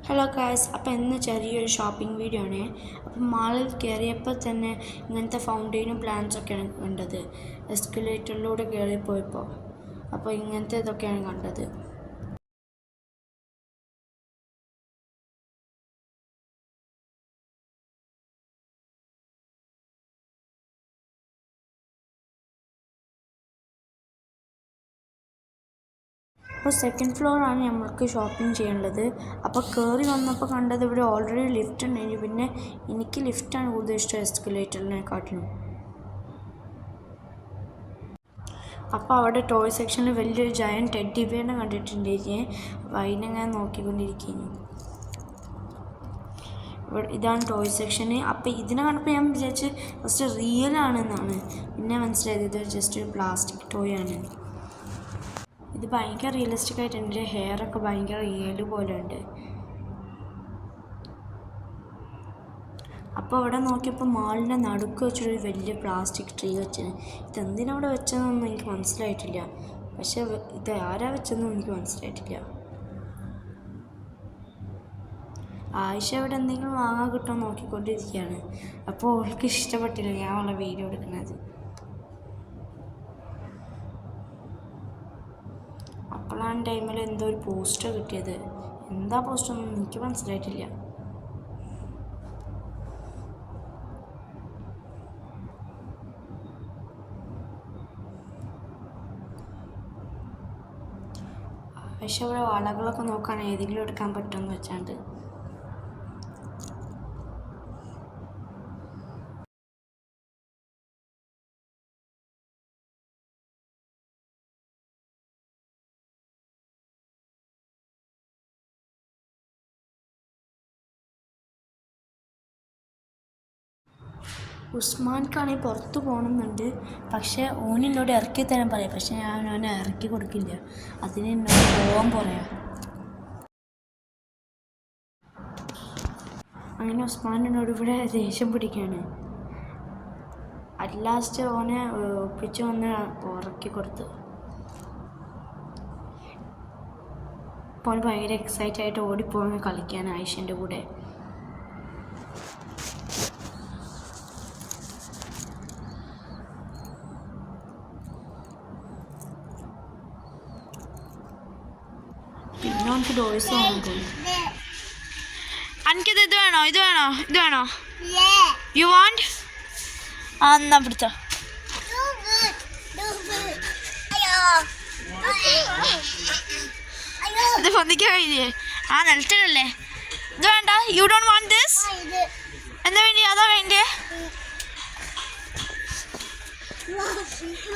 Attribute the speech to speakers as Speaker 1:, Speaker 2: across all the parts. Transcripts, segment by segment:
Speaker 1: Hello guys, അപ്പോൾ ഇന്ന് ചെറിയൊരു ഷോപ്പിംഗ് വീഡിയോ ആണ്. അപ്പം മാളിൽ കയറിയപ്പോൾ തന്നെ ഇങ്ങനത്തെ ഫൗണ്ടെയിനും പ്ലാന്റ്സൊക്കെയാണ് കണ്ടത്. എസ്കലേറ്ററിലൂടെ കയറിപ്പോയപ്പോൾ അപ്പോൾ ഇങ്ങനത്തെ ഇതൊക്കെയാണ് കണ്ടത്. അപ്പോൾ സെക്കൻഡ് ഫ്ലോറാണ് നമ്മൾക്ക് ഷോപ്പിംഗ് ചെയ്യേണ്ടത്. അപ്പോൾ കയറി വന്നപ്പോൾ കണ്ടത് ഇവിടെ ഓൾറെഡി ലിഫ്റ്റ് ഉണ്ടായിരുന്നു. പിന്നെ എനിക്ക് ലിഫ്റ്റാണ് കൂടുതൽ ഇഷ്ടം എസ്കലേറ്ററിനെക്കാട്ടിലും. അപ്പോൾ അവിടെ ടോയ് സെക്ഷനിൽ വലിയൊരു ജയൻറ്റ് ടെഡ്ഡി ബിയറിനെ കണ്ടിട്ടുണ്ടായിരിക്കും. അപ്പോൾ അതിനെങ്ങനെ നോക്കിക്കൊണ്ടിരിക്കുന്നു. ഇവിടെ ഇതാണ് ടോയ് സെക്ഷന്. അപ്പോൾ ഇതിനെ കണ്ടപ്പോൾ ഞാൻ വിചാരിച്ച് ഫസ്റ്റ് റിയലാണെന്നാണ്. പിന്നെ മനസ്സിലായത് ഇത് ജസ്റ്റ് ഒരു പ്ലാസ്റ്റിക് ടോയ് ആണ്. ഇത് ഭയങ്കര റിയലിസ്റ്റിക് ആയിട്ട് എൻ്റെ ഹെയറൊക്കെ ഭയങ്കര റിയൽ പോലെ ഉണ്ട്. അപ്പോൾ അവിടെ നോക്കിയപ്പോൾ മാളിൻ്റെ നടുക്ക് വെച്ചൊരു വലിയ പ്ലാസ്റ്റിക് ട്രീ വെച്ചത്. ഇതെന്തിനവിടെ വെച്ചതെന്നൊന്നും എനിക്ക് മനസ്സിലായിട്ടില്ല. പക്ഷേ ഇത് ആരാ വെച്ചതെന്നും എനിക്ക് മനസ്സിലായിട്ടില്ല. ആയിഷ ഇവിടെ എന്തെങ്കിലും വാങ്ങാൻ കിട്ടുമോ നോക്കിക്കൊണ്ടിരിക്കുകയാണ്. അപ്പോൾ അവൾക്ക് ഇഷ്ടപ്പെട്ടില്ല ഞാൻ ഉള്ള വീഡിയോ എടുക്കുന്നത്. അപ്പോഴാണ് ടൈമിൽ എന്തോ ഒരു പോസ്റ്റർ കിട്ടിയത്. എന്താ പോസ്റ്ററൊന്നും എനിക്ക് മനസ്സിലായിട്ടില്ല. പക്ഷെ ഇവിടെ വളകളൊക്കെ നോക്കാൻ ഏതെങ്കിലും എടുക്കാൻ പറ്റുമെന്ന് വെച്ചാണ്ട്. ഉസ്മാൻക്കാണെങ്കിൽ പുറത്ത് പോകണമെന്നുണ്ട്. പക്ഷേ ഓനെന്നോട് ഇറക്കി തരാൻ പറയാം. പക്ഷേ ഞാൻ ഓനെ ഇറക്കി കൊടുക്കില്ല. അതിന് എന്നോട് പോകാൻ പറയാം. അങ്ങനെ ഉസ്മാനോട് ഇവിടെ ദേഷ്യം പിടിക്കുകയാണ്. അറ്റ് ലാസ്റ്റ് ഓനെ ഒപ്പിച്ച് വന്ന് ഇറക്കി കൊടുത്തു. അപ്പോൾ ഓന് ഭയങ്കര എക്സൈറ്റ് ആയിട്ട് ഓടിപ്പോകാൻ കളിക്കാൻ ആയിഷൻ്റെ കൂടെ. പിന്നെ നമുക്ക് ഡോയ്സ് വാങ്ങിക്കും. എനിക്കിത് ഇത് വേണോ ഇത് വേണോ ഇത് വേണോ? You want? ആ എന്നാ പിടിച്ചോ. ഇത് പൊന്നിക്കാൻ കഴിഞ്ഞേ? ആ നിലത്തിലല്ലേ? ഇത് വേണ്ട? You don't want this? എന്താ വേണ്ടി? അതാ വേണ്ടേ?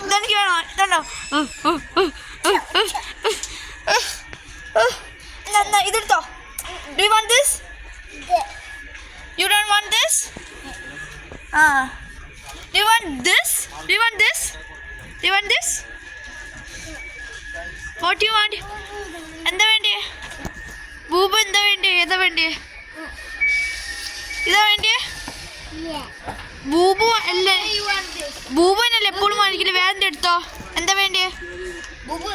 Speaker 1: ഇതെനിക്ക് വേണോ? ഇതുണ്ടോ? ഇതെടുത്തോ. Do you want this? You don't want this? Do you want this? Do you want this? Do you want this? What do you want? എന്താ വേണ്ടേ? ബൂബു എന്താ വേണ്ടേ? ഏതാ വേണ്ടേ? ഇതാ വേണ്ടേ? ബൂബു അല്ലേ? ബൂബുനല്ലേ എപ്പോഴും വാങ്ങിക്കില്ല. വേറെ എടുത്തോ. എന്താ വേണ്ടേ? ബൂബു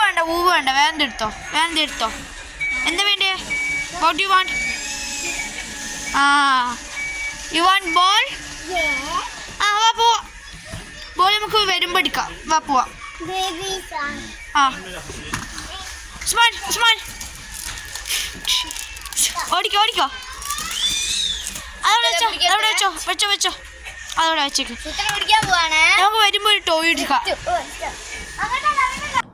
Speaker 1: വേണ്ട, ബൂബു വേണ്ട. വേറെ എടുത്തോ. എന്താ വേണ്ടേ? What do you want? You want ball? വാ പോവാ. ബോൾ നമുക്ക് വരുമ്പോൾ എടുക്കാം. വാ പോവാ. ഉസ്മാൻ ഓടിക്കോ. അതവിടെ വെച്ചോ. അതവിടെ വെച്ചേക്ക്. നമുക്ക് വരുമ്പോൾ ഒരു ടോയ് എടുക്കാം.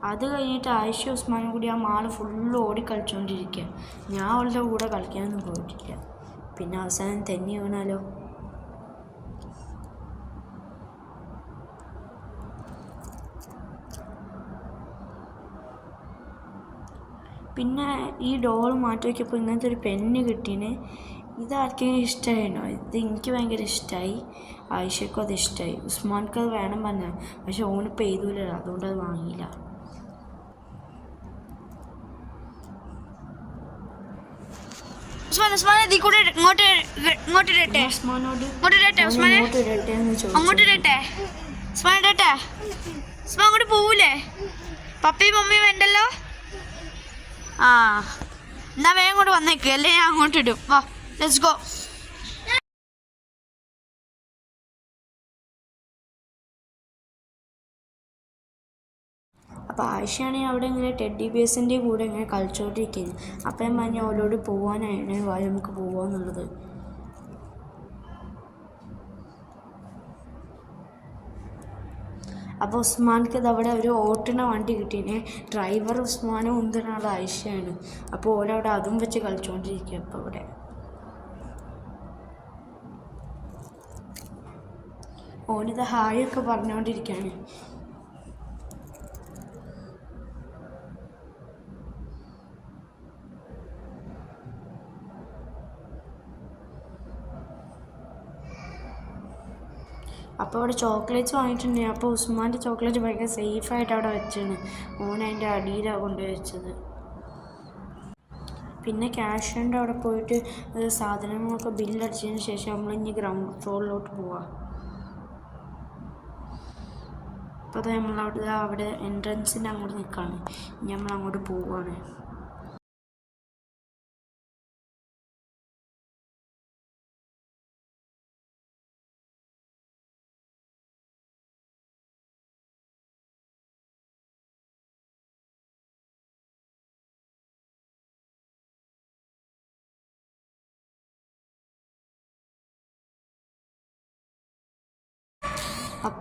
Speaker 1: അത് കഴിഞ്ഞിട്ട് ആയിഷ ഉസ്മാനും കൂടി ആ മാള് ഫുള്ള് ഓടി കളിച്ചുകൊണ്ടിരിക്കുക. ഞാൻ അവളുടെ കൂടെ കളിക്കാനൊന്നും പോയിട്ടില്ല. പിന്നെ അവസാനം തെന്നി വീണാലോ. പിന്നെ ഈ ഡോൾ മാറ്റി വയ്ക്കപ്പോൾ ഇങ്ങനത്തെ ഒരു പെന്ന് കിട്ടീന്. ഇതാർക്കെങ്കിലും ഇഷ്ടമായിനോ? ഇത് എനിക്ക് ഭയങ്കര ഇഷ്ടമായി. ആയിഷയ്ക്കും അത് ഇഷ്ടമായി. ഉസ്മാൻക്ക് അത് വേണം പറഞ്ഞാൽ, പക്ഷെ ഓനിപ്പോൾ എഴുതൂലല്ലോ, അതുകൊണ്ട് അത് വാങ്ങിയില്ല. ഉസ്മാൻ ഇതിൽ കൂടെ ഇങ്ങോട്ട് ഇടട്ടെ? അങ്ങോട്ട് ഇടട്ടെ? ഉസ്മാൻ അങ്ങോട്ട് പോവൂലേ? പപ്പയും മമ്മിയും വേണ്ടല്ലോ. എന്നാ വേഗം കൊണ്ട് വന്നേക്ക്, അല്ലേ ഞാൻ അങ്ങോട്ട് ഇടും. വാ, ലെറ്റ്സ് ഗോ. അപ്പോൾ ആയിഷയാണെങ്കിൽ അവിടെ ഇങ്ങനെ ടെഡ്ഡി ബിയേഴ്സിൻ്റെ കൂടെ ഇങ്ങനെ കളിച്ചുകൊണ്ടിരിക്കുന്നു. അപ്പം ഞാൻ പറഞ്ഞു അവളോട് പോകാനാണ്, വാ നമുക്ക് പോവാന്നുള്ളത്. അപ്പോൾ ഉസ്മാൻക്ക് ഇത് അവിടെ ഒരു ഓട്ടുന്ന വണ്ടി കിട്ടീനെ. ഡ്രൈവർ ഉസ്മാനും ഉന്തുന്ന ആൾ ആയിഷയാണ്. അപ്പോൾ ഓരവിടെ അതും വെച്ച് കളിച്ചുകൊണ്ടിരിക്കുക. അപ്പോൾ ഇവിടെ ഓനിത് ഹായൊക്കെ പറഞ്ഞുകൊണ്ടിരിക്കുകയാണ്. അപ്പോൾ അവിടെ ചോക്ലേറ്റ്സ് വാങ്ങിയിട്ടുണ്ട്. അപ്പോൾ ഉസ്മാൻ്റെ ചോക്ലേറ്റ് ഭയങ്കര സേഫായിട്ട് അവിടെ വെച്ചാണ്. ഓൻ അതിൻ്റെ അടിയിലാണ് കൊണ്ടുപോയി വെച്ചത്. പിന്നെ ക്യാഷിൻ്റെ അവിടെ പോയിട്ട് സാധനങ്ങളൊക്കെ ബില്ലടിച്ചതിന് ശേഷം നമ്മൾ ഇനി ഗ്രൗണ്ട് ഫ്ലോറിലോട്ട് പോവാം. അപ്പോൾ അത് അവിടെ എൻട്രൻസിൻ്റെ അങ്ങോട്ട് നിൽക്കുകയാണ്. ഇനി നമ്മൾ അങ്ങോട്ട് പോവുകയാണ്.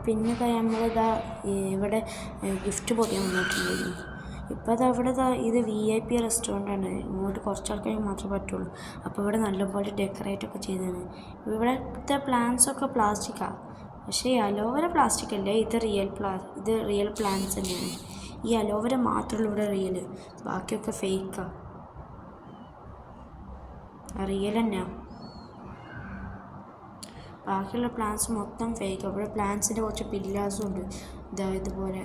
Speaker 1: പിന്നെ നമ്മളിതാ ഇവിടെ ഗിഫ്റ്റ് പൊതിയാൻ വന്നിട്ടുണ്ടായിരുന്നു. ഇപ്പോൾ അത് അവിടെ ഇത് VIP റെസ്റ്റോറൻ്റാണ്. ഇങ്ങോട്ട് കുറച്ച് ആൾക്കാർ മാത്രമേ പറ്റുള്ളൂ. അപ്പോൾ ഇവിടെ നല്ലപോലെ ഡെക്കറേറ്റൊക്കെ ചെയ്തതാണ്. ഇവിടുത്തെ പ്ലാന്റ്സൊക്കെ പ്ലാസ്റ്റിക്കാണ്. പക്ഷേ ഈ അലോവേര പ്ലാസ്റ്റിക് അല്ലേ, ഇത് റിയൽ പ്ലാന്റ്സ് തന്നെയാണ്. ഈ അലോവേര മാത്രമേ ഇവിടെ റിയൽ, ബാക്കിയൊക്കെ ഫേക്കാണ്. റിയൽ തന്നെയാണ്. ബാക്കിയുള്ള പ്ലാന്റ്സ് മൊത്തം ഫേക്ക്. അവിടെ പ്ലാന്റ്സിൻ്റെ കുറച്ച് പില്ലാസും ഉണ്ട്, ഇതുപോലെ.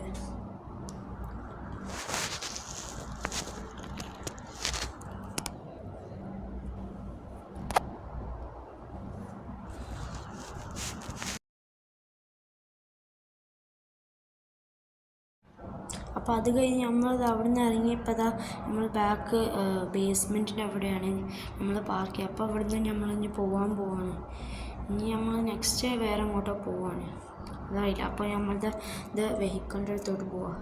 Speaker 1: അപ്പോൾ അത് കഴിഞ്ഞ് നമ്മളത് അവിടെ നിന്ന് ഇറങ്ങിയപ്പോൾ നമ്മൾ ബാക്ക് ബേസ്മെൻറ്റിൻ്റെ അവിടെയാണ് നമ്മൾ പാർക്ക് ചെയ്യുക. അപ്പോൾ അവിടെ നിന്ന് നമ്മളിനി പോവാണ്. ഇനി നമ്മൾ നെക്സ്റ്റ് വേറെ അങ്ങോട്ടോ പോവാണ്, അതായില്ല. അപ്പോൾ നമ്മളുടെ വെഹിക്കിളിൻ്റെ അടുത്തോട്ട് പോവാം.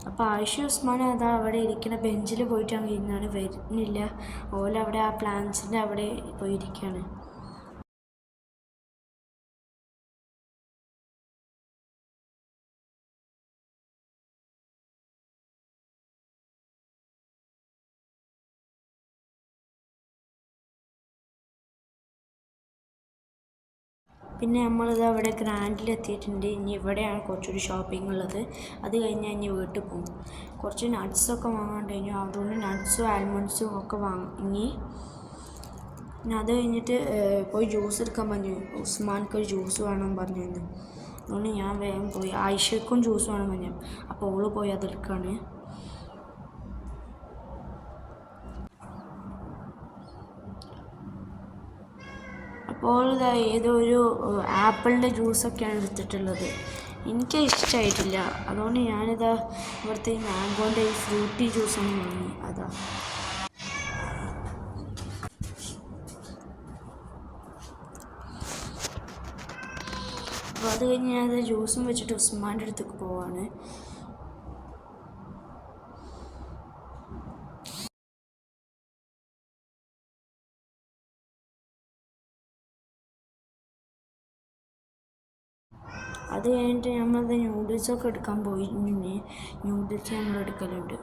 Speaker 1: അപ്പോൾ ആയിഷ ഉസ്മാൻ അവിടെ ഇരിക്കുന്ന ബെഞ്ചിൽ പോയിട്ട് അങ്ങ് ഇരുന്നാണ്, വരുന്നില്ല. ഓലവിടെ ആ പ്ലാന്റ്സിൻ്റെ അവിടെ പോയിരിക്കുകയാണ്. പിന്നെ നമ്മളിത് അവിടെ ഗ്രാൻഡിലെത്തിയിട്ടുണ്ട്. ഇനി ഇവിടെയാണ് കുറച്ചുകൂടി ഷോപ്പിംഗ് ഉള്ളത്. അത് കഴിഞ്ഞാൽ ഇനി വീട്ടിൽ പോകും. കുറച്ച് നട്ട്സൊക്കെ വാങ്ങാണ്ട് കഴിഞ്ഞു. അതുകൊണ്ട് നട്ട്സും ആൽമണ്ട്സും ഒക്കെ വാങ്ങി. പിന്നെ അത് കഴിഞ്ഞിട്ട് പോയി ജ്യൂസ് എടുക്കാൻ പറഞ്ഞു. ഉസ്മാൻക്കൊരു ജ്യൂസ് വേണം പറഞ്ഞിരുന്നു. അതുകൊണ്ട് ഞാൻ വേഗം പോയി. ആയിഷയ്ക്കും ജ്യൂസ് വേണം പറഞ്ഞു. അപ്പോൾ ഓള് പോയി അതെടുക്കുകയാണ്. അപ്പോൾ ഏതോ ഒരു ആപ്പിളിൻ്റെ ജ്യൂസൊക്കെയാണ് എടുത്തിട്ടുള്ളത്. എനിക്ക് ഇഷ്ടമായിട്ടില്ല. അതുകൊണ്ട് ഞാനിതാ ഇവിടുത്തെ മാംഗോൻ്റെ ഈ ഫ്രൂട്ടി ജ്യൂസാണ് വാങ്ങി. അതാ അപ്പോൾ അത് കഴിഞ്ഞ് ഞാനത് ജ്യൂസും വെച്ചിട്ട് ഉസ്മാൻ്റെ അടുത്തേക്ക് പോവാണ്. അത് കഴിഞ്ഞിട്ട് നമ്മളത് ന്യൂഡിൽസൊക്കെ എടുക്കാൻ പോയിട്ടുണ്ടെങ്കിൽ ന്യൂഡിൽസ് നമ്മൾ എടുക്കലുണ്ട്.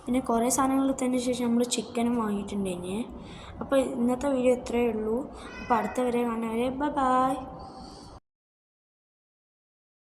Speaker 1: പിന്നെ കുറേ സാധനങ്ങൾ എടുത്തതിന് ശേഷം നമ്മൾ ചിക്കനും വാങ്ങിയിട്ടുണ്ടായിന്. അപ്പോൾ ഇന്നത്തെ വീഡിയോ ഇത്രയേ ഉള്ളൂ. അപ്പോൾ അടുത്ത വരെ കാണുന്നവരെ ബൈ.